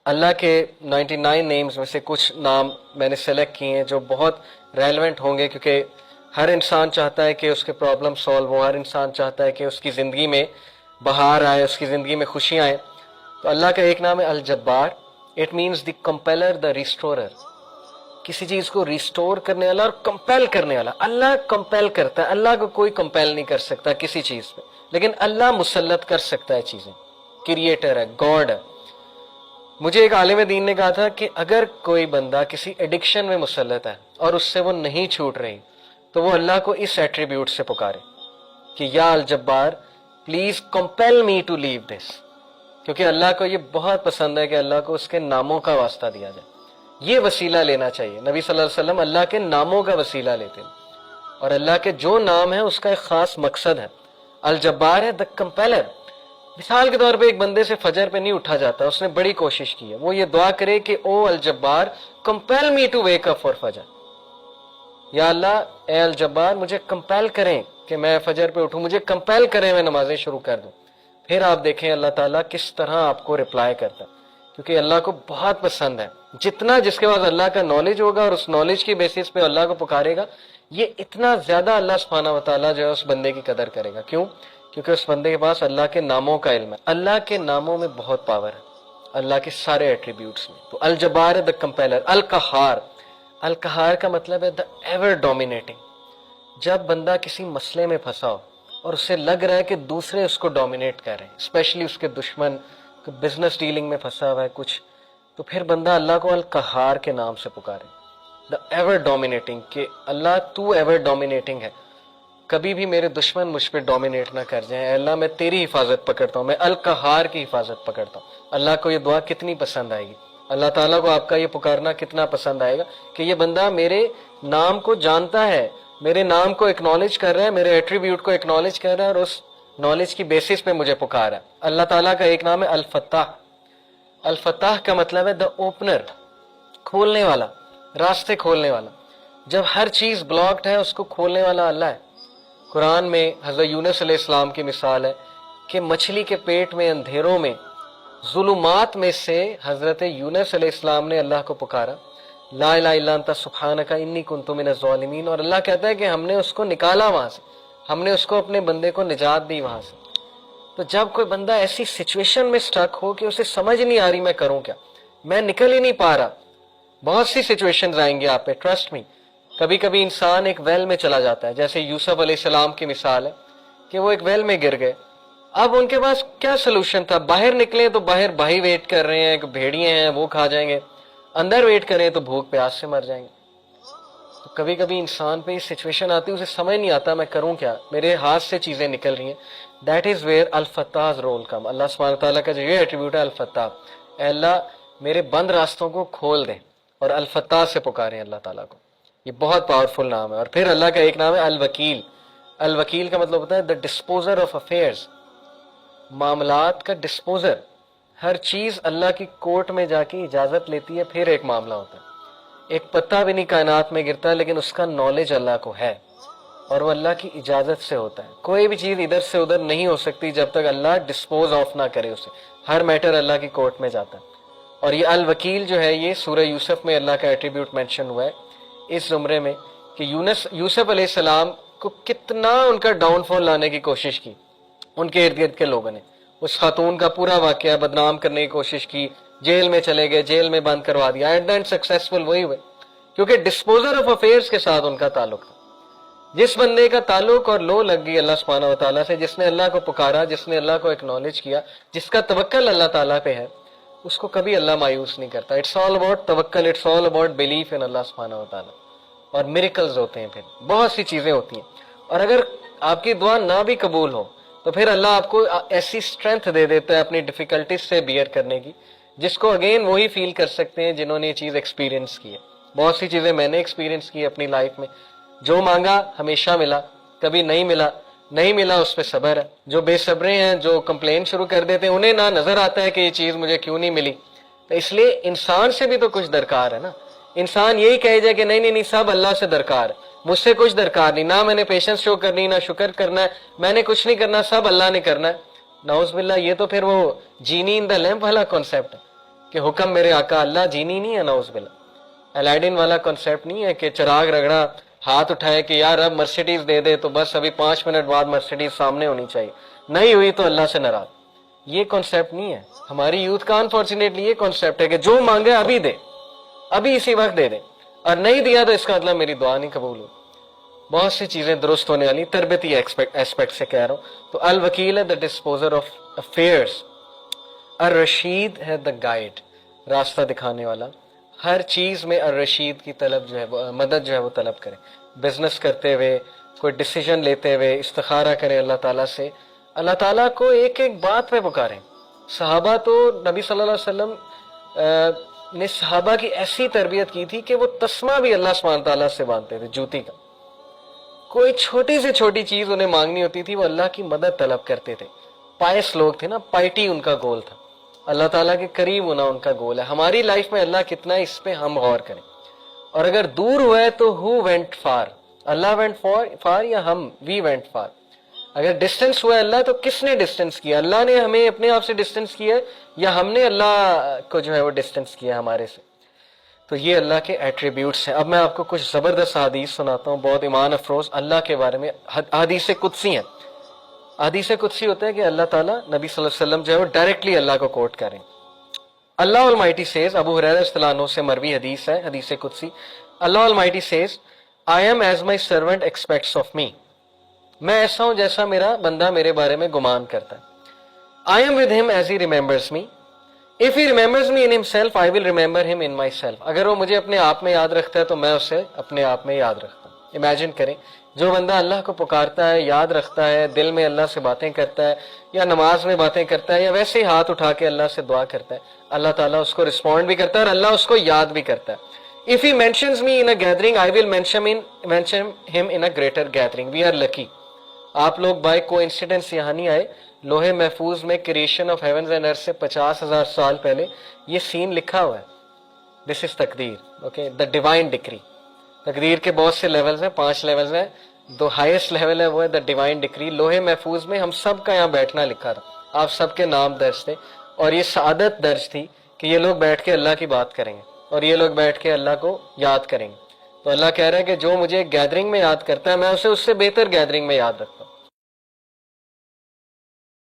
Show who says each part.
Speaker 1: اللہ کے 99 نیمز میں سے کچھ نام میں نے سلیکٹ کیے ہیں جو بہت ریلیونٹ ہوں گے، کیونکہ ہر انسان چاہتا ہے کہ اس کے پرابلم سولو ہوں، ہر انسان چاہتا ہے کہ اس کی زندگی میں بہار آئے، اس کی زندگی میں خوشیاں آئیں۔ تو اللہ کا ایک نام ہے الجبار، اٹ مینز دی کمپیلر، دا ریسٹورر، کسی چیز کو ریسٹور کرنے والا اور کمپیل کرنے والا۔ اللہ کمپیل کرتا ہے، اللہ کو کوئی کمپیل نہیں کر سکتا کسی چیز پہ، لیکن اللہ مسلط کر سکتا ہے چیزیں، کریٹر ہے، گاڈ ہے۔ مجھے ایک عالم دین نے کہا تھا کہ اگر کوئی بندہ کسی ایڈکشن میں مسلط ہے اور اس سے وہ نہیں چھوٹ رہی، تو وہ اللہ کو اس ایٹریبیوٹ سے پکارے کہ یا الجبار پلیز کمپیل می ٹو لیو دس، کیونکہ اللہ کو یہ بہت پسند ہے کہ اللہ کو اس کے ناموں کا واسطہ دیا جائے۔ یہ وسیلہ لینا چاہیے۔ نبی صلی اللہ علیہ وسلم اللہ کے ناموں کا وسیلہ لیتے ہیں، اور اللہ کے جو نام ہے اس کا ایک خاص مقصد ہے۔ الجبار ہے دا کمپیلر۔ مثال کے طور پہ ایک بندے سے فجر پہ نہیں اٹھا جاتا، اس نے بڑی کوشش کی ہے، وہ یہ دعا کرے کہ او الجبار compel me to wake up for فجر، یا اللہ اے الجبار مجھے کمپیل کریں کہ میں فجر پہ اٹھوں، مجھے کمپیل کریں میں نمازیں شروع کر دوں۔ پھر آپ دیکھیں اللہ تعالیٰ کس طرح آپ کو رپلائی کرتا ہے، کیونکہ اللہ کو بہت پسند ہے۔ جتنا جس کے پاس اللہ کا نالج ہوگا اور اس نالج کی بیسس پہ اللہ کو پکارے گا، یہ اتنا زیادہ اللہ سبحانہ و تعالیٰ جو ہے اس بندے کی قدر کرے گا۔ کیوں؟ کیونکہ اس بندے کے پاس اللہ کے ناموں کا علم ہے۔ اللہ کے ناموں میں بہت پاور ہے، اللہ کے سارے ایٹریبیوٹس میں۔ تو الجبار ہے دا کمپیلر۔ القہار، القہار کا مطلب ہے دا ایور ڈومینیٹنگ۔ جب بندہ کسی مسئلے میں پھنسا ہو اور اسے لگ رہا ہے کہ دوسرے اس کو ڈومینیٹ کر رہے ہیں، اسپیشلی اس کے دشمن، بزنس ڈیلنگ میں پھنسا ہوا ہے کچھ، تو پھر بندہ اللہ کو القہار کے نام سے پکارے، دا ایور ڈومینیٹنگ، کہ اللہ تو ایور ڈومینیٹنگ ہے، کبھی بھی میرے دشمن مجھ پہ ڈومینیٹ نہ کر جائیں، اے اللہ میں تیری حفاظت پکڑتا ہوں، میں القہار کی حفاظت پکڑتا ہوں۔ اللہ کو یہ دعا کتنی پسند آئے گی، اللہ تعالیٰ کو آپ کا یہ پکارنا کتنا پسند آئے گا کہ یہ بندہ میرے نام کو جانتا ہے، میرے نام کو ایکنالج کر رہا ہے، میرے ایٹریبیوٹ کو ایکنالج کر رہا ہے، اور اس نالج کی بیسس پہ مجھے پکارا ہے۔ اللہ تعالیٰ کا ایک نام ہے الفتاح۔ الفتاح کا مطلب ہے دا اوپنر، کھولنے والا، راستے کھولنے والا۔ جب ہر چیز بلاکڈ ہے اس کو کھولنے والا اللہ ہے۔ قرآن میں حضرت یونس علیہ السلام کی مثال ہے کہ مچھلی کے پیٹ میں اندھیروں میں ظلمات میں سے حضرت یونس علیہ السلام نے اللہ کو پکارا، لا الہ الا انت سبحانک انی کنت من الظالمین، اور اللہ کہتا ہے کہ ہم نے اس کو نکالا وہاں سے، ہم نے اس کو اپنے بندے کو نجات دی وہاں سے۔ تو جب کوئی بندہ ایسی سچویشن میں سٹک ہو کہ اسے سمجھ نہیں آ رہی میں کروں کیا، میں نکل ہی نہیں پا رہا، بہت سی سچویشنز آئیں گی آپ پہ، ٹرسٹ می۔ کبھی کبھی انسان ایک ویل میں چلا جاتا ہے، جیسے یوسف علیہ السلام کی مثال ہے کہ وہ ایک ویل میں گر گئے۔ اب ان کے پاس کیا سلوشن تھا؟ باہر نکلیں تو باہر بھائی ویٹ کر رہے ہیں، بھیڑیے ہیں وہ کھا جائیں گے، اندر ویٹ کریں تو بھوک پیاس سے مر جائیں گے۔ تو کبھی کبھی انسان پہ یہ سچویشن آتی ہے، اسے سمجھ نہیں آتا میں کروں کیا، میرے ہاتھ سے چیزیں نکل رہی ہیں۔ That is where al-Fattah role کم۔ اللہ سبحانہ تعالیٰ کا جو یہ ایٹریبیوٹ ہے الفتاح، اے اللہ میرے بند راستوں کو کھول دیں، اور الفتاح سے پکاریں اللہ تعالیٰ کو۔ یہ بہت پاورفل نام ہے۔ اور پھر اللہ کا ایک نام ہے الوکیل۔ الوکیل کا مطلب ہوتا ہے دا ڈسپوزر آف افیئرز، معاملات کا ڈسپوزر۔ ہر چیز اللہ کی کورٹ میں جا کے اجازت لیتی ہے، پھر ایک معاملہ ہوتا ہے۔ ایک پتا بھی نہیں کائنات میں گرتا ہے، لیکن اس کا نالج اللہ کو ہے، اور وہ اللہ کی اجازت سے ہوتا ہے۔ کوئی بھی چیز ادھر سے ادھر نہیں ہو سکتی جب تک اللہ ڈسپوز آف نہ کرے اسے۔ ہر میٹر اللہ کی کورٹ میں جاتا ہے۔ اور یہ الوکیل جو ہے یہ سورہ یوسف میں اللہ کا ایٹریبیوٹ مینشن ہوا ہے اس زمرے میں، کہ یوسف علیہ السلام کو کتنا ان کا ڈاؤن فال لانے کی کوشش کی ان کے ارد گرد کے لوگوں نے۔ اس خاتون کا پورا واقعہ بدنام کرنے کی کوشش کی، جیل میں چلے گئے، جیل میں بند کروا دیا، ایٹ دا اینڈ سکسیسفل وہی ہوئے، کیونکہ ڈسپوزر آف افیئرز کے ساتھ ان کا تعلق تھا۔ جس بندے کا تعلق اور لو لگ گئی اللہ سبحانہ و تعالیٰ سے، جس نے اللہ کو پکارا، جس نے اللہ کو ایکنالج کیا، جس کا توکل اللہ تعالیٰ پہ ہے، اس کو کبھی اللہ مایوس نہیں کرتا۔ اٹس آل اباؤٹ توکل، it's all about belief in اللہ سبحانہ و تعالیٰ۔ اور میریکلز ہوتے ہیں، پھر بہت سی چیزیں ہوتی ہیں۔ اور اگر آپ کی دعا نہ بھی قبول ہو تو پھر اللہ آپ کو ایسی اسٹرینتھ دے دیتا ہے اپنی ڈیفیکلٹیز سے بیئر کرنے کی، جس کو اگین وہی فیل کر سکتے ہیں جنہوں نے یہ چیز ایکسپیرینس کی ہے۔ بہت سی چیزیں میں نے ایکسپیرینس کی اپنی لائف میں، جو مانگا ہمیشہ ملا، کبھی نہیں ملا، نہیں ملا اس پہ صبر ہے۔ جو بے صبرے ہیں، جو کمپلین شروع کر دیتے ہیں، انہیں نہ نظر آتا ہے کہ یہ چیز مجھے کیوں نہیں ملی۔ تو اس لیے انسان سے بھی تو کچھ درکار ہے نا۔ انسان یہی کہے جائے کہ نہیں نہیں نہیں سب اللہ سے درکار ہے، مجھ سے کچھ درکار نہیں، نہ میں نے پیشنس شو کرنی، نہ شکر کرنا ہے، میں نے کچھ نہیں کرنا، سب اللہ نے کرنا ہے۔ نعوذ باللہ، یہ تو پھر وہ جینی ان دا لیمپ والا کانسیپٹ ہے کہ حکم میرے آقا اللہ جینی نہیں ہے نعوذ باللہ. الیڈن والا کنسیپٹ نہیں ہے کہ چراغ رگڑا ہاتھ اٹھائے کہ یار اب مرسیڈیز دے دے تو بس ابھی 5 منٹ بعد مرسیڈیز سامنے ہونی چاہیے, نہیں ہوئی تو اللہ سے ناراض. یہ کانسیپٹ نہیں ہے. ہماری یوتھ کا انفارچونیٹلی یہ کانسیپٹ ہے کہ جو مانگے ابھی دے, ابھی اسی وقت دے دے, اور نہیں دیا تو اس کا مطلب میری دعا نہیں قبول ہوئی. بہت سی چیزیں درست ہونے والی, تربیتی ایسپیکٹ سے کہہ رہا ہوں. تو الوکیل ہے دا ڈسپوزر آف افیئرس, الرشید ہے دا گائیڈ, راستہ دکھانے والا. ہر چیز میں الرشید کی طلب جو ہے مدد جو ہے وہ طلب کریں. بزنس کرتے ہوئے, کوئی ڈیسیجن لیتے ہوئے استخارہ کریں اللہ تعالیٰ سے. اللہ تعالیٰ کو ایک ایک بات پہ پکاریں. صحابہ تو نبی صلی اللہ علیہ وسلم نے صحابہ کی ایسی تربیت کی تھی کہ وہ تسمہ بھی اللہ سبحانہ تعالیٰ سے مانگتے تھے, جوتی کا. کوئی چھوٹی سے چھوٹی چیز انہیں مانگنی ہوتی تھی وہ اللہ کی مدد طلب کرتے تھے. پائس لوگ تھے نا, پائٹی ان کا گول تھا, اللہ تعالیٰ کے قریب ہونا ان کا گول ہے. ہماری لائف میں اللہ کتنا ہے اس پہ ہم غور کریں. اور اگر دور ہوا ہے تو who went far, Allah went far یا ہم we went far. اگر ڈسٹینس ہوا ہے اللہ تو کس نے ڈسٹینس کیا, اللہ نے ہمیں اپنے آپ سے ڈسٹینس کیا ہے یا ہم نے اللہ کو جو ہے وہ ڈسٹینس کیا ہمارے سے. تو یہ اللہ کے ایٹریبیوٹس ہیں. اب میں آپ کو کچھ زبردست حدیث سناتا ہوں, بہت ایمان افروز اللہ کے بارے میں. حدیث قدسی ہیں. حدیث قدسی ہوتا ہے کہ اللہ تعالیٰ نبی صلی اللہ علیہ وسلم جو ہے وہ ڈائریکٹلی اللہ کو کوٹ کریں. اللہ المائٹی سیز, ابو ہریرہ رضی اللہ عنہ سے مروی حدیث ہے, حدیث قدسی. اللہ almighty says, I am as my servant expects of me. میں ایسا ہوں جیسا میرا بندہ میرے بارے میں گمان کرتا ہے. I am with him as he remembers me. If he remembers me in himself, I will remember him in myself. اگر وہ مجھے اپنے آپ میں یاد رکھتا ہے تو میں اسے اپنے آپ میں یاد رکھتا ہوں. امیجن کریں, جو بندہ اللہ کو پکارتا ہے, یاد رکھتا ہے, دل میں اللہ سے باتیں کرتا ہے, یا نماز میں باتیں کرتا ہے, یا ویسے ہی ہاتھ اٹھا کے اللہ سے دعا کرتا ہے, اللہ تعالیٰ اس کو رسپونڈ بھی کرتا ہے اور اللہ اس کو یاد بھی کرتا ہے. If he mentions me in a gathering, I will mention him in a greater gathering. We are lucky. آپ لوگ بائی کو انسیڈنس یہاں نہیں آئے. لوہے محفوظ میں کریشن آف ہیونز اینڈ ارتھ سے 50,000 سال پہلے یہ سین لکھا ہوا ہے. دس از تقدیر, اوکے, دا ڈیوائن ڈکری. تقدیر کے بہت سے لیولز ہیں, 5 لیولز ہیں. دو ہائیسٹ لیول ہے وہ ہے دا ڈیوائن ڈکری. لوہے محفوظ میں ہم سب کا یہاں بیٹھنا لکھا تھا, آپ سب کے نام درج تھے, اور یہ سعادت درج تھی کہ یہ لوگ بیٹھ کے اللہ کی بات کریں گے اور یہ لوگ بیٹھ کے اللہ کو یاد کریں گے. تو اللہ کہہ رہا ہے کہ جو مجھے گیدرنگ میں یاد کرتا ہے میں اسے اس سے بہتر گیدرنگ میں یاد رکھتا ہوں.